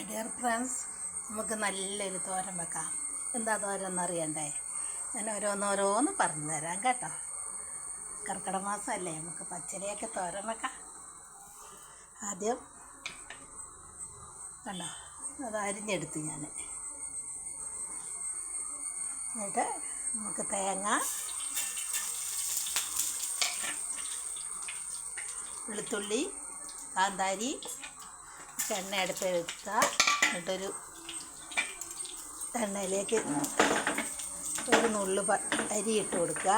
Dear friends, നമുക്ക് നല്ലൊരു തോരൻ വെക്കാം. എന്താ തോരൻ എന്നറിയണ്ടേ? ഞാൻ ഓരോന്നോരോന്ന് പറഞ്ഞു തരാം കേട്ടോ. കർക്കിടക മാസമല്ലേ, നമുക്ക് പച്ചിലയൊക്കെ തോരൻ വെക്കാം. ആദ്യം കണ്ടോ, അത് അരിഞ്ഞെടുത്ത് ഞാൻ. എന്നിട്ട് നമുക്ക് തേങ്ങ, വെളുത്തുള്ളി, കാന്താരി എണ്ണ അടുപ്പ് വെക്കുക. എന്നിട്ടൊരു എണ്ണയിലേക്ക് ഒരു നുള്ളു അരി ഇട്ട് കൊടുക്കുക.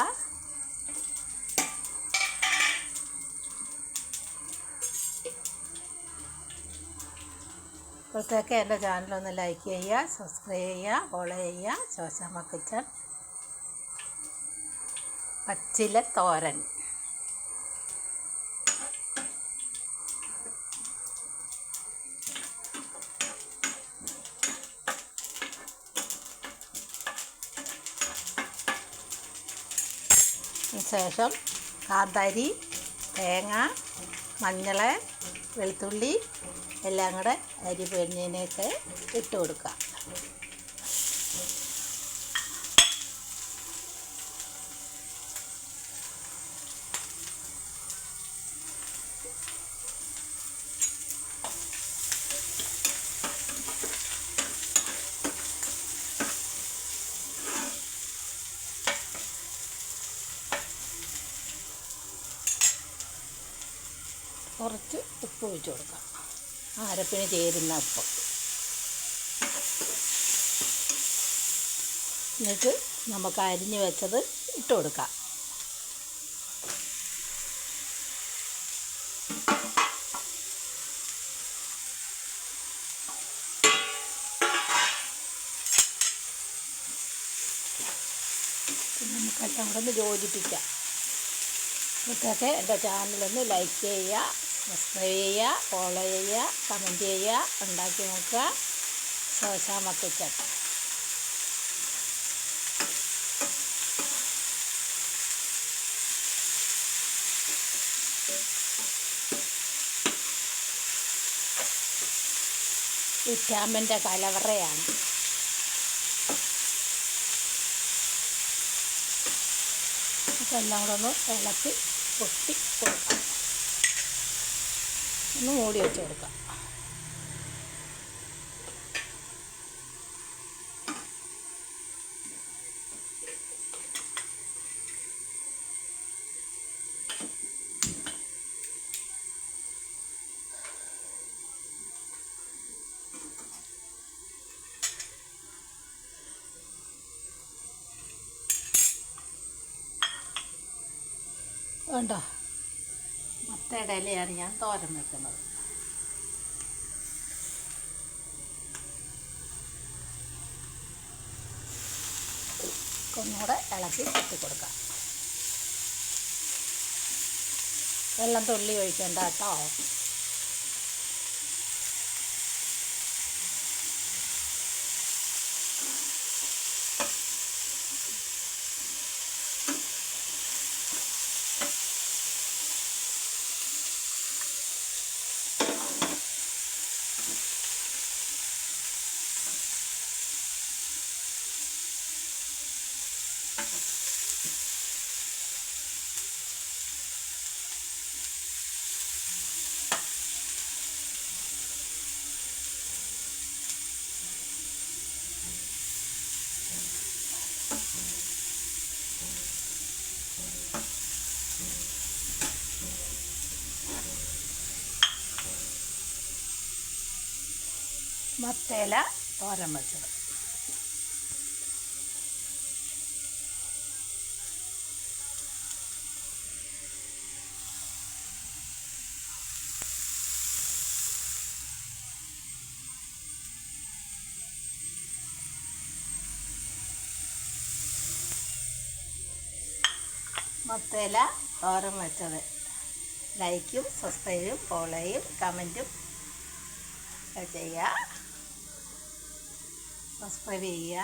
ഇപ്പോഴത്തേക്ക് എൻ്റെ ചാനലൊന്ന് ലൈക്ക് ചെയ്യുക, സബ്സ്ക്രൈബ് ചെയ്യുക, ഫോളോ ചെയ്യുക. ശോശാമ്മ കിച്ചൺ പച്ചില തോരൻ. ശേഷം കാന്താരി, തേങ്ങ, മഞ്ഞൾ, വെളുത്തുള്ളി എല്ലാം കൂടെ അരി പൊരിഞ്ഞതിനൊക്കെ ഇട്ട് കൊടുക്കുക. കുറച്ച് ഉപ്പ് ഒഴിച്ച് കൊടുക്കാം, അരപ്പിന് ചേരുന്ന ഉപ്പ്. എന്നിട്ട് നമുക്ക് അരിഞ്ഞ് വെച്ചത് ഇട്ട് കൊടുക്കാം. നമുക്കെല്ലാം കൂടെ ഒന്ന് യോജിപ്പിക്കാം. ഇതൊക്കെ എൻ്റെ ചാനലൊന്ന് ലൈക്ക് ചെയ്യുക, സബ്സ്ക്രൈബ് ചെയ്യുക, ഫോളോ ചെയ്യുക, കമൻറ്റ് ചെയ്യുക, ഉണ്ടാക്കി നോക്കുക. ശോശാമ്മ കിച്ചൺ. വിറ്റാമിൻ്റെ കലവറയാണ്. എല്ലാം കൂടെ ഒന്ന് ഇളക്കി പൊട്ടി കൊടുക്കാം. ഒന്ന് മൂടി വെച്ച് കൊടുക്കാം. വേണ്ടോ, മത്തയുടെ ഇലയാണ് ഞാൻ തോരൻ വെക്കുന്നത്. ഒന്നുകൂടെ ഇളക്കി കൊത്തി കൊടുക്കാം. വെള്ളം തുള്ളി ഒഴിക്കണ്ട കേട്ടോ. മത്തയില തോരൻ വെച്ചത്. മത്തയില തോരൻ വെച്ചത്. ലൈക്കും സബ്സ്ക്രൈബും ഫോളോയും കമൻറ്റും ചെയ്യുക, സബ്സ്ക്രൈബ് ചെയ്യുക.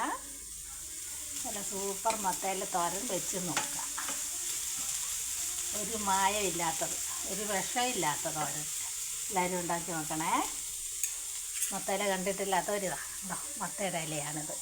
നല്ല സൂപ്പർ മത്തയില തോരൻ വെച്ച് നോക്കുക. ഒരു മായമില്ലാത്തത്, ഒരു വിഷമില്ലാത്ത തോരൻ എല്ലാവരും ഉണ്ടാക്കി നോക്കണേ. മത്തയില കണ്ടിട്ടില്ലാത്തവരിതാ ഉണ്ടോ, മത്തയുടെ ഇലയാണിത്.